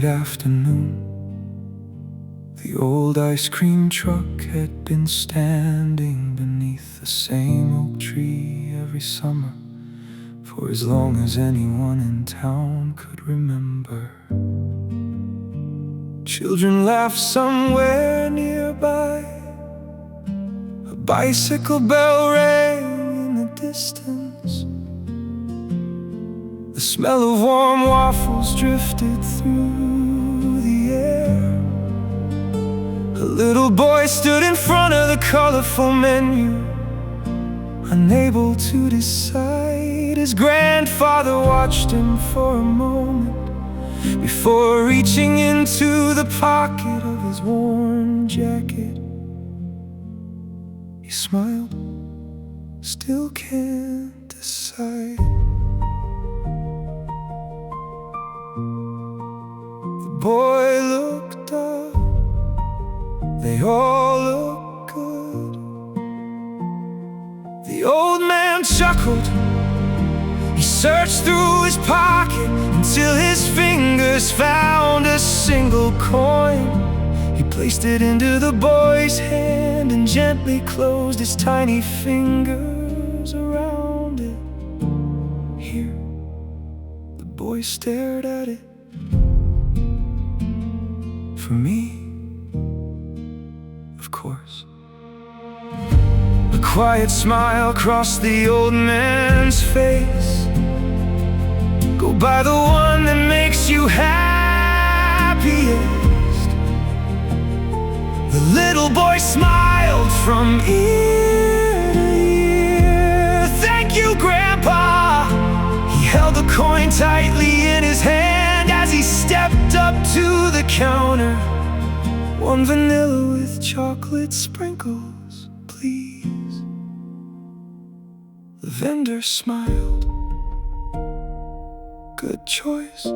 afternoon. The old ice cream truck had been standing beneath the same oak tree every summer for as long as anyone in town could remember. Children laughed somewhere nearby. A bicycle bell rang in the distance. The smell of warm waffles drifted through the air. A little boy stood in front of the colorful menu, unable to decide. His grandfather watched him for a moment before reaching into the pocket of his worn jacket. He smiled, still can't decide. The boy looked up, they all looked good. The old man chuckled. He searched through his pocket until his fingers found a single coin. He placed it into the boy's hand and gently closed his tiny fingers around it. Here, the boy stared at it. For me, of course. A quiet smile crossed the old man's face. Go buy the one that makes you happiest. The little boy smiled from ear to ear. Thank you, Grandpa. He held the coin tightly in his hand as he stepped up to the counter. One vanilla with chocolate sprinkles, please. The vendor smiled. Good choice.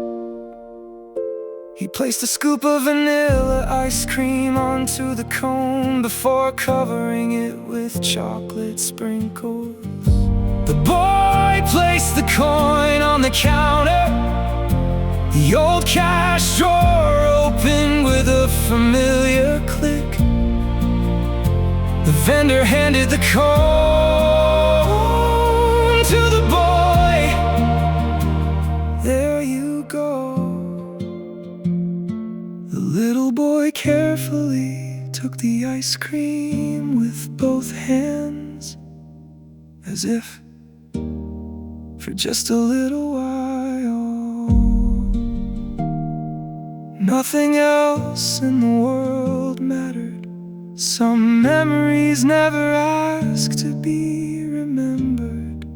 He placed a scoop of vanilla ice cream onto the cone before covering it with chocolate sprinkles. The boy placed the coin on the counter. The old cash drawer opened with a familiar click. The vendor handed the coin to the boy. There you go. The little boy carefully took the ice cream with both hands, as if for just a little while. Nothing else in the world mattered. Some memories never ask to be remembered.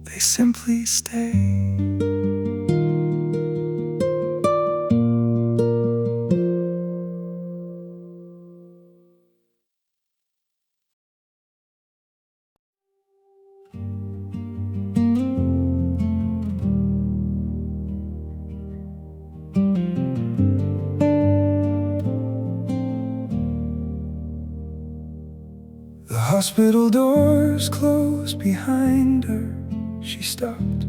They simply stay. The hospital doors closed behind her. She stopped.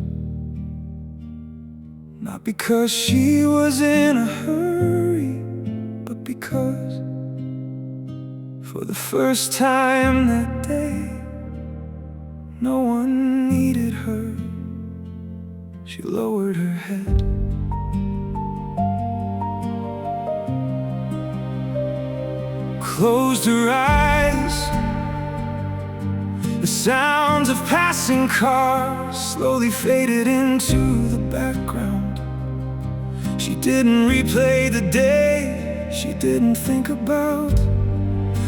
Not because she was in a hurry, but because for the first time that day, no one needed her. She lowered her head. Closed her eyes. The sounds of passing cars slowly faded into the background. She didn't replay the day. She didn't think about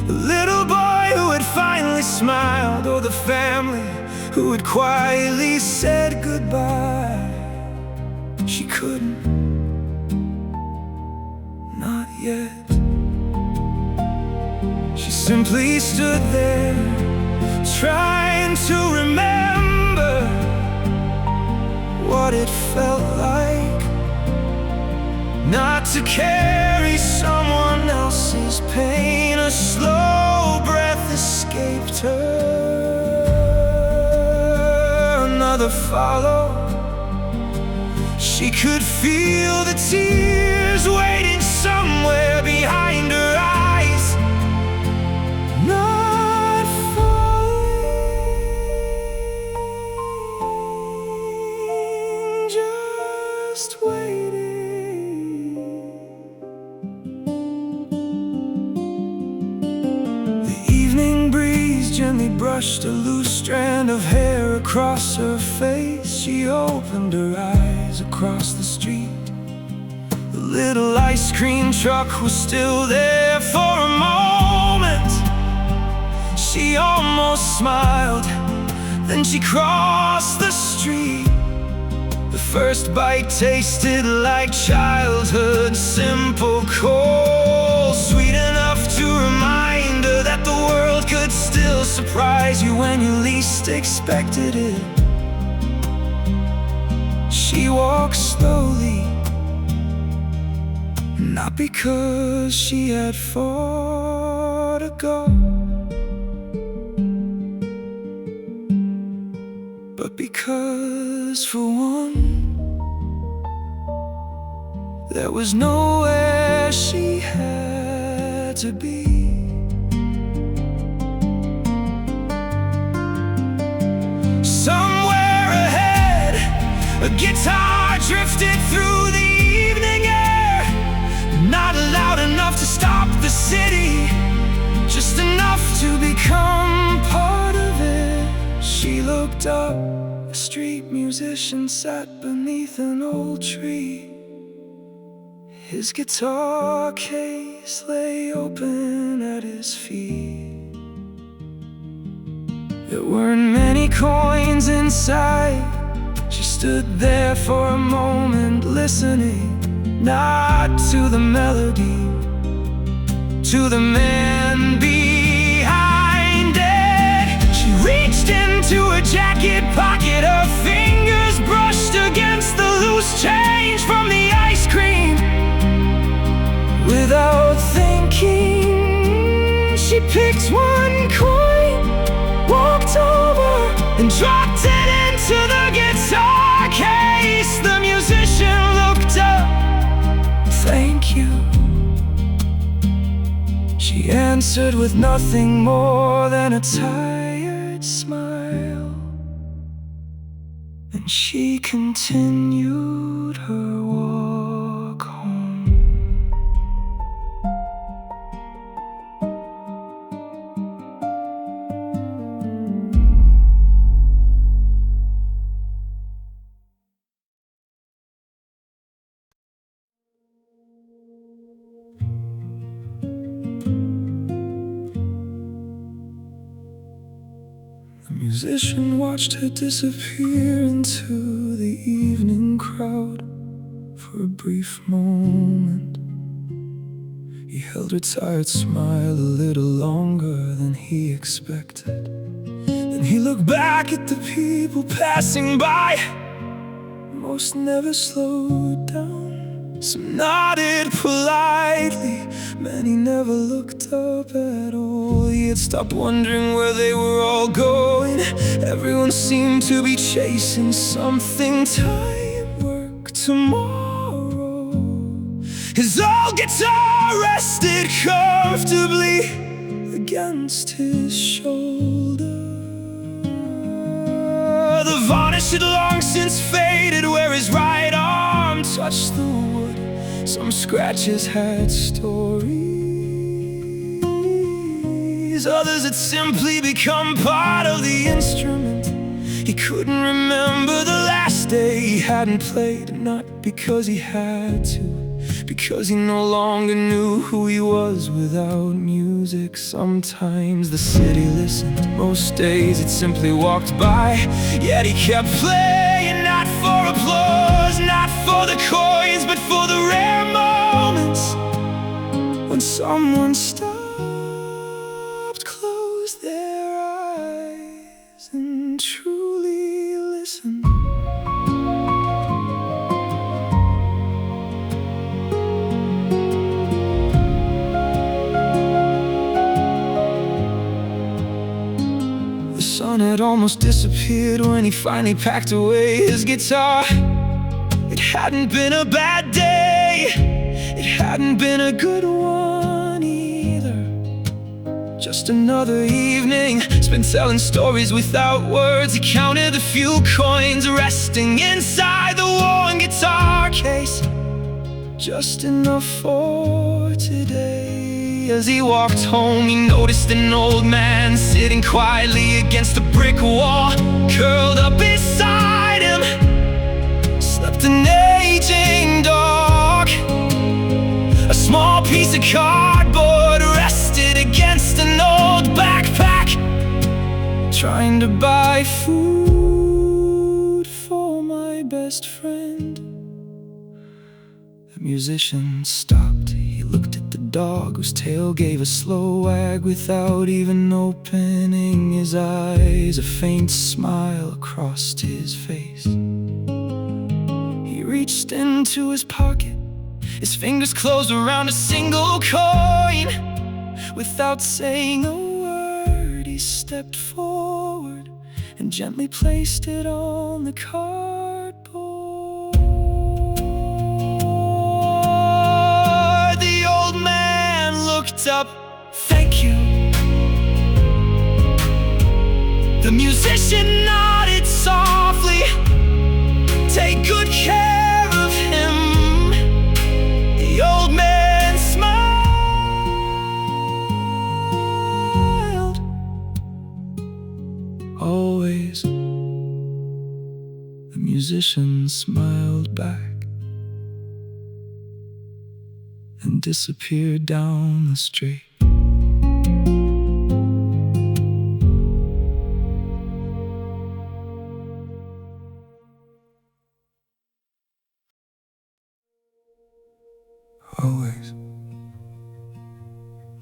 the little boy who had finally smiled, or the family who had quietly said goodbye. She couldn't, not yet. She simply stood there, trying to remember what it felt like not to carry someone else's pain. A slow breath escaped her. Another followed. She could feel the tears waiting somewhere behind her eyes, not falling, just waiting. The evening breeze gently brushed a loose strand of hair across her face. She opened her eyes across the street. The little ice cream truck was still there for a moment. She almost smiled, then she crossed the street. The first bite tasted like childhood, simple, cold, sweet enough to remind her that the world could still surprise you when you least expected it. She walked slowly, not because she had far to go, but because for one, there was nowhere she had to be. Somewhere ahead, a guitar drifted through the evening air. Not loud enough to stop the city, just enough to become part of it. She looked up, a street musician sat beneath an old tree. His guitar case lay open at his feet. There weren't many coins inside. She stood there for a moment, listening, not to the melody, to the man behind it. She reached into her jacket pocket, her fingers brushed against the loose change from the ice cream. Without thinking, she picked one coin, walked over and dropped it into the guitar case. The musician looked up, "Thank you." She answered with nothing more than a tired smile, and she continued her walk home. The musician watched her disappear into the evening crowd. For a brief moment, he held her tired smile a little longer than he expected. Then he looked back at the people passing by. Most never slowed down. Some nodded politely, many never looked up at all. He had stopped wondering where they were all going. Everyone seemed to be chasing something. Time, work, tomorrow. His old guitar rested comfortably against his shoulder. The varnish had long since faded where his right arm touched the wood. Some scratches had stories, others had simply become part of the instrument. He couldn't remember the last day he hadn't played, not because he had to, because he no longer knew who he was without music. Sometimes the city listened, most days it simply walked by. Yet he kept playing, not for applause, not for the coins, but for the rare moments when someone stopped, closed their eyes, and truly listened. The sun had almost disappeared when he finally packed away his guitar. It hadn't been a bad day, it hadn't been a good one either. Just another evening spent telling stories without words. He counted the few coins resting inside the worn guitar case, just enough for today. As he walked home, he noticed an old man sitting quietly against a brick wall. Curled up beside him slept an aging dog. A small piece of cardboard rested against an old backpack, trying to buy food for my best friend. The musician stopped. He looked at the dog, whose tail gave a slow wag without even opening his eyes. A faint smile crossed his face. He reached into his pocket, his fingers closed around a single coin. Without saying a word, he stepped forward and gently placed it on the cardboard. The old man looked up. "Thank you." The musician nodded softly. "Take good care of him." The old man smiled. Always. The musician smiled back and disappeared down the street. Always.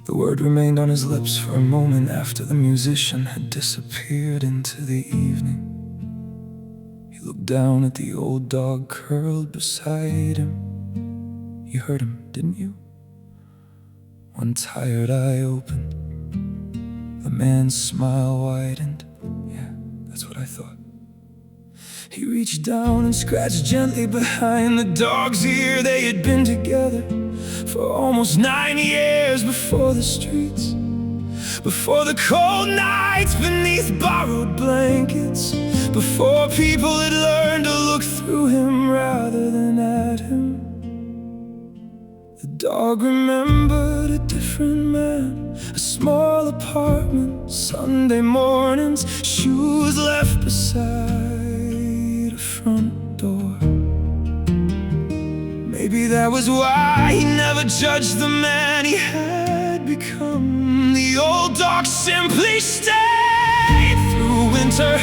The word remained on his lips for a moment after the musician had disappeared into the evening. He looked down at the old dog curled beside him. You heard him, didn't you? One tired eye opened. The man's smile widened. Yeah, that's what I thought. He reached down and scratched gently behind the dog's ear. They had been together for almost 9 years before the streets, before the cold nights beneath borrowed blankets, before people had learned to look through him rather than at him. The dog remembered a different man, a small apartment, Sunday mornings, shoes left beside a front door. Maybe that was why he never judged the man he had become. The old dog simply stayed through winter,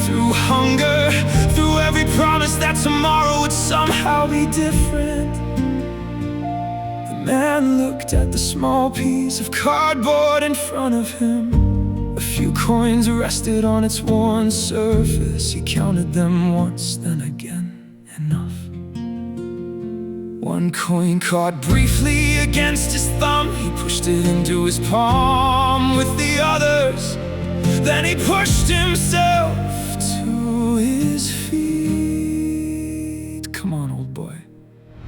through hunger, through every promise that tomorrow would somehow be different. The man looked at the small piece of cardboard in front of him. A few coins rested on its worn surface. He counted them once, then again, enough. One coin caught briefly against his thumb. He pushed it into his palm with the others. Then he pushed himself to his feet. Come on, old boy.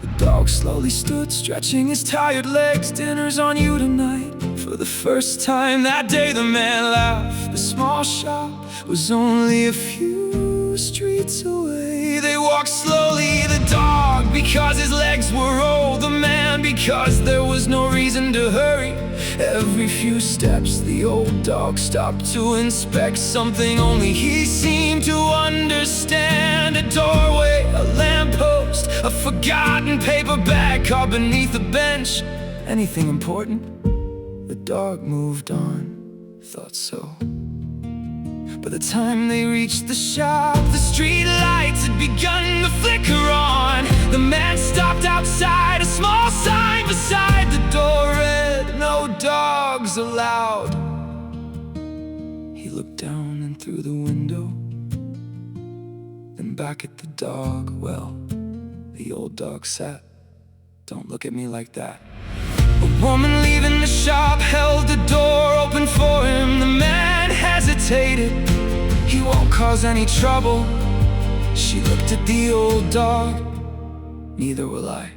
The dog slowly stood, stretching his tired legs. Dinner's on you tonight. For the first time that day, the man laughed. The small shop was only a few streets away. They walked slowly, the dog because his legs were old, the man because there was no reason to hurry. Every few steps the old dog stopped to inspect something only he seemed to understand. A doorway, a lamppost, a forgotten paper bag caught beneath a bench. Anything important? The dog moved on, thought so. By the time they reached the shop, the street lights had begun to flicker on. The man stopped outside, a small sign beside the door read, "No dogs allowed." He looked down and through the window, then back at the dog. Well, the old dog sat. Don't look at me like that. A woman leaving the shop held the door open for him. The man hesitated. He won't cause any trouble. She looked at the old dog. neither will I.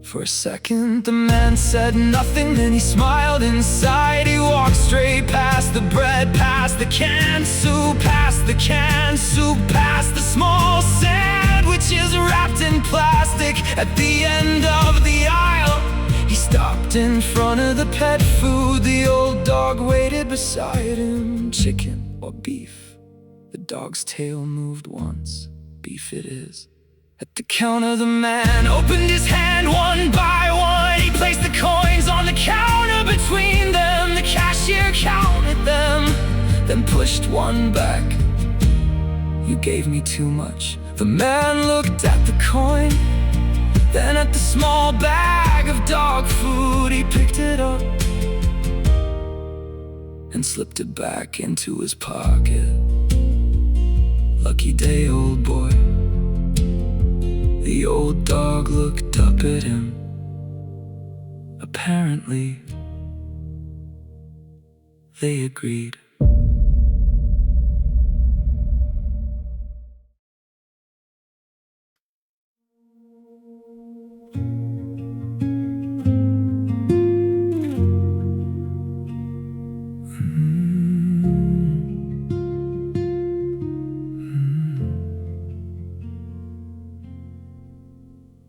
For a second the man said nothing, then he smiled inside. He walked straight past the bread, past the canned soup, past the canned soup, past the small sandwiches wrapped in plastic. At the end of the aisle, he stopped in front of the pet food. The old dog waited beside him. Chicken or beef? The dog's tail moved once. Beef it is. At the counter the man opened his hand one by one. He placed the coins on the counter between them. The cashier counted them, then pushed one back. You gave me too much. The man looked at the coin, then at the small bag of dog food. He picked it up and slipped it back into his pocket. Lucky day, old boy. The old dog looked up at him. Apparently, they agreed.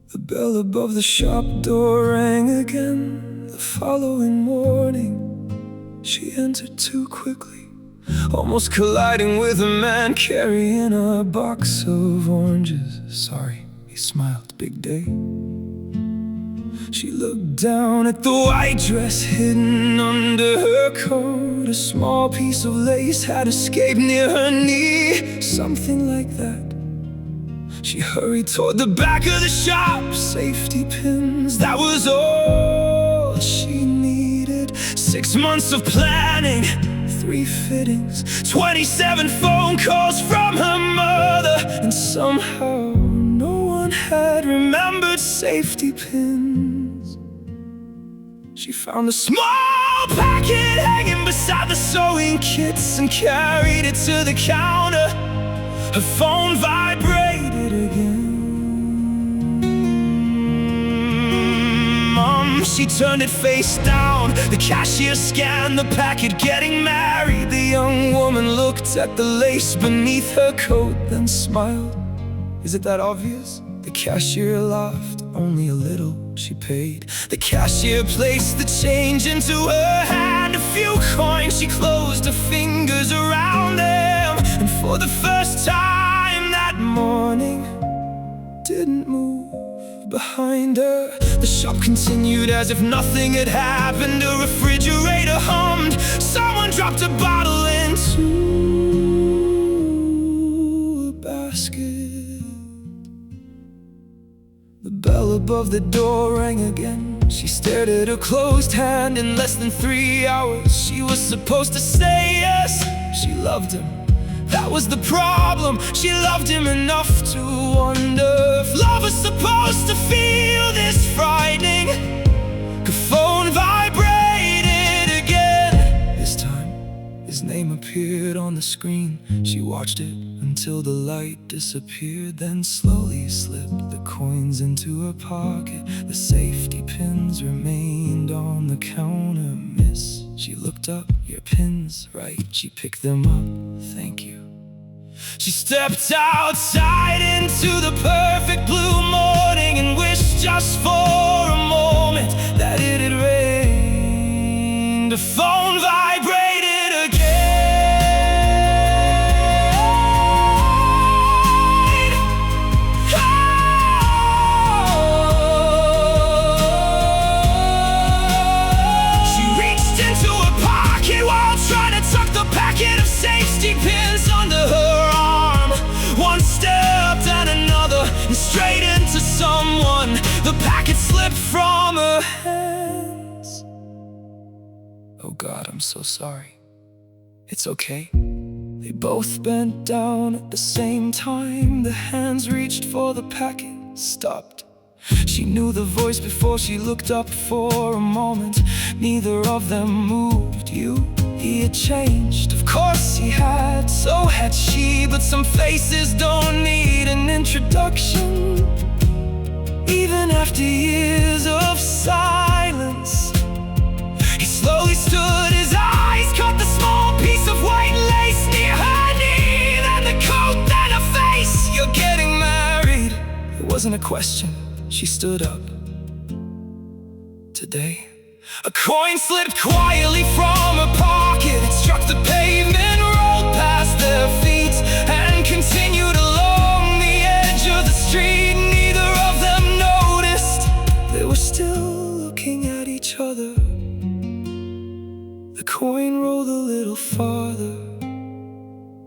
The bell above the shop door rang again. The following morning, she entered too quickly, almost colliding with a man carrying a box of oranges. Sorry, he smiled, big day. She looked down at the white dress hidden under her coat. A small piece of lace had escaped near her knee, something like that. She hurried toward the back of the shop. Safety pins, that was all she needed. 6 months of planning, 3 fittings, 27 phone calls from her mother, and somehow no one had remembered safety pins. She found a small packet hanging beside the sewing kits and carried it to the counter. Her phone vibrated again. She turned it face down. The cashier scanned the packet, getting married. The young woman looked at the lace beneath her coat, then smiled. Is it that obvious? The cashier laughed, only a little. She paid. The cashier placed the change into her hand. A few coins, she closed her fingers around them, and for the first time that morning, didn't move behind her. The shop continued as if nothing had happened. A refrigerator hummed. Someone dropped a bottle into a basket. The bell above the door rang again. She stared at her closed hand. In less than 3 hours, she was supposed to say yes. She loved him. That was the problem. She loved him enough to wonder if love was supposed to feel this frightening. Her phone vibrated again. This time, his name appeared on the screen. She watched it until the light disappeared, then slowly slipped the coins into her pocket. The safety pins remained on the counter. Miss, she looked up. Your pins, right? She picked them up. Thank you. She stepped outside into the perfect blue morning and wished just for a moment that it had rained. The phone vibrated again. Oh. She reached into her pocket while trying to tuck the packet of safety pins under her. One step and another, and straight into someone. The packet slipped from her hands. Oh God, I'm so sorry. It's okay. They both bent down at the same time. The hands reached for the packet, stopped. She knew the voice before she looked up for a moment. Neither of them moved. He had changed, of course he had, so had she. But some faces don't need an introduction. after years of silence, he slowly stood, his eyes caught the small piece of white lace near her knee, then the coat, then her face. You're getting married. It wasn't a question, she stood up. Today, a coin slipped quietly from her pocket. It struck the pavement, rolled past their feet, and continued along the edge of the street. Neither of them noticed. They were still looking at each other. The coin rolled a little farther,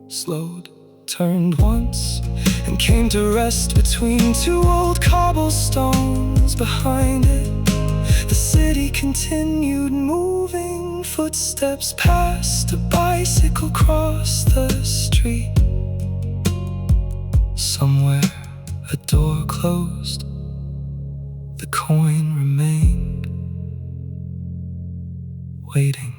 slowed, turned once, and came to rest between two old cobblestones. Behind it, the city continued moving. Footsteps passed, a bicycle crossed the street. Somewhere a door closed, the coin remained, waiting.